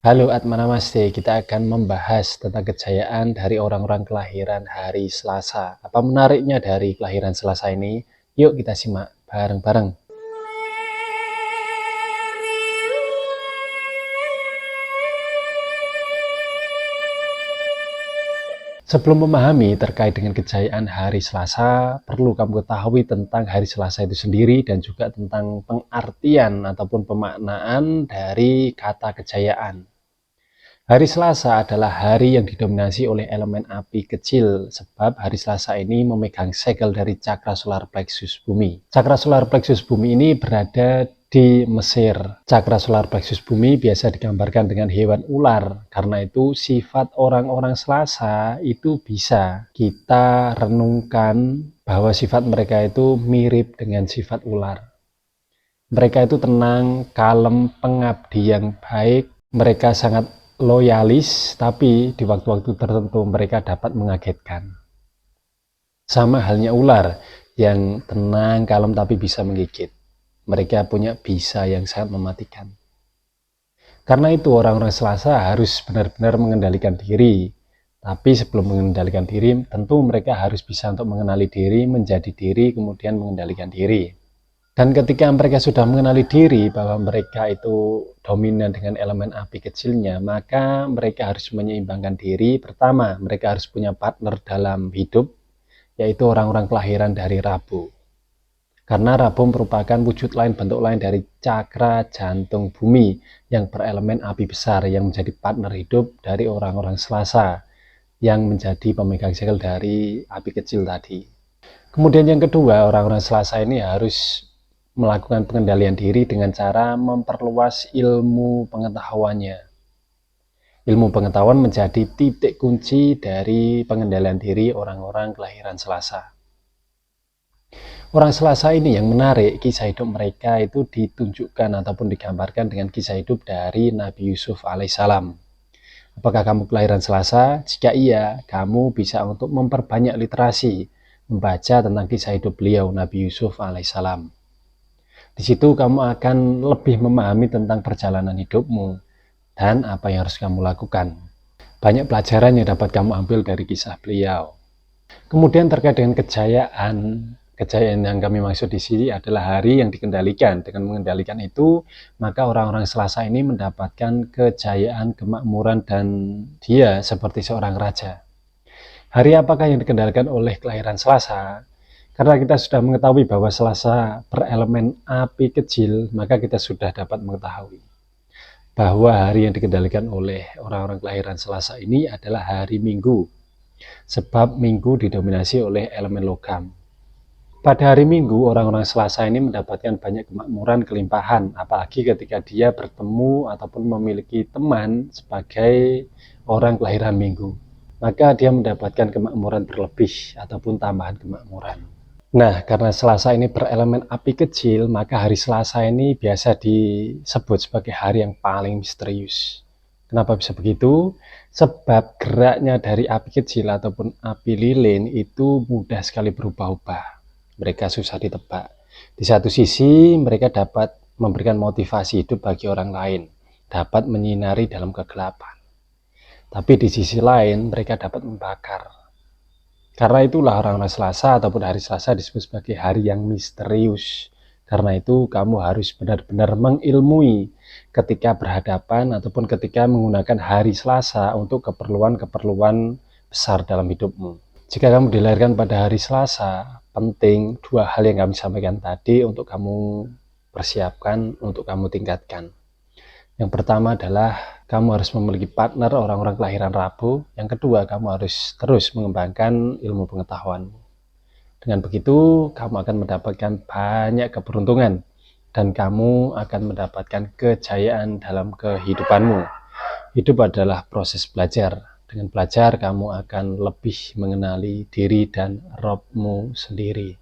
Halo Atmanamaste, kita akan membahas tentang kejayaan dari orang-orang kelahiran hari Selasa. Apa menariknya dari kelahiran Selasa ini? Yuk kita simak bareng-bareng. Sebelum memahami terkait dengan kejayaan hari Selasa, perlu kamu ketahui tentang hari Selasa itu sendiri dan juga tentang pengartian ataupun pemaknaan dari kata kejayaan. Hari Selasa adalah hari yang didominasi oleh elemen api kecil, sebab hari Selasa ini memegang segel dari cakra solar plexus bumi. Cakra solar plexus bumi ini berada di Mesir. Cakra solar plexus bumi biasa digambarkan dengan hewan ular. Karena itu sifat orang-orang Selasa itu bisa kita renungkan bahwa sifat mereka itu mirip dengan sifat ular. Mereka itu tenang, kalem, pengabdi yang baik. Mereka sangat loyalis, tapi di waktu-waktu tertentu mereka dapat mengagetkan. Sama halnya ular yang tenang, kalem, tapi bisa menggigit. Mereka punya bisa yang sangat mematikan. Karena itu orang-orang Selasa harus benar-benar mengendalikan diri. Tapi sebelum mengendalikan diri, tentu mereka harus bisa untuk mengenali diri, menjadi diri, kemudian mengendalikan diri. Dan ketika mereka sudah mengenali diri bahwa mereka itu dominan dengan elemen api kecilnya, maka mereka harus menyeimbangkan diri. Pertama, mereka harus punya partner dalam hidup, yaitu orang-orang kelahiran dari Rabu. Karena Rabu merupakan wujud lain, bentuk lain dari cakra jantung bumi yang berelemen api besar, yang menjadi partner hidup dari orang-orang Selasa, yang menjadi pemegang segel dari api kecil tadi. Kemudian yang kedua, orang-orang Selasa ini harus melakukan pengendalian diri dengan cara memperluas ilmu pengetahuannya. Ilmu pengetahuan menjadi titik kunci dari pengendalian diri orang-orang kelahiran Selasa. Orang Selasa ini yang menarik, kisah hidup mereka itu ditunjukkan ataupun digambarkan dengan kisah hidup dari Nabi Yusuf alaihissalam. Apakah kamu kelahiran Selasa? Jika iya, kamu bisa untuk memperbanyak literasi, membaca tentang kisah hidup beliau, Nabi Yusuf alaihissalam. Di situ kamu akan lebih memahami tentang perjalanan hidupmu dan apa yang harus kamu lakukan. Banyak pelajaran yang dapat kamu ambil dari kisah beliau. Kemudian terkait dengan kejayaan yang kami maksud di sini adalah hari yang dikendalikan. Dengan mengendalikan itu, maka orang-orang Selasa ini mendapatkan kejayaan, kemakmuran, dan dia seperti seorang raja. Hari apakah yang dikendalikan oleh kelahiran Selasa? Karena kita sudah mengetahui bahwa Selasa berelemen api kecil, maka kita sudah dapat mengetahui bahwa hari yang dikendalikan oleh orang-orang kelahiran Selasa ini adalah hari Minggu. Sebab Minggu didominasi oleh elemen logam. Pada hari Minggu, orang-orang Selasa ini mendapatkan banyak kemakmuran, kelimpahan, apalagi ketika dia bertemu ataupun memiliki teman sebagai orang kelahiran Minggu. Maka dia mendapatkan kemakmuran berlebih ataupun tambahan kemakmuran. Nah, karena Selasa ini berelemen api kecil, maka hari Selasa ini biasa disebut sebagai hari yang paling misterius. Kenapa bisa begitu? Sebab geraknya dari api kecil ataupun api lilin itu mudah sekali berubah-ubah. Mereka susah ditebak. Di satu sisi, mereka dapat memberikan motivasi hidup bagi orang lain, dapat menyinari dalam kegelapan. Tapi di sisi lain, mereka dapat membakar. Karena itulah orang-orang Selasa ataupun hari Selasa disebut sebagai hari yang misterius. Karena itu kamu harus benar-benar mengilmui ketika berhadapan ataupun ketika menggunakan hari Selasa untuk keperluan-keperluan besar dalam hidupmu. Jika kamu dilahirkan pada hari Selasa, penting dua hal yang kami sampaikan tadi untuk kamu persiapkan, untuk kamu tingkatkan. Yang pertama adalah kamu harus memiliki partner orang-orang kelahiran Rabu. Yang kedua, kamu harus terus mengembangkan ilmu pengetahuanmu. Dengan begitu, kamu akan mendapatkan banyak keberuntungan dan kamu akan mendapatkan kejayaan dalam kehidupanmu. Hidup adalah proses belajar. Dengan belajar, kamu akan lebih mengenali diri dan Robmu sendiri.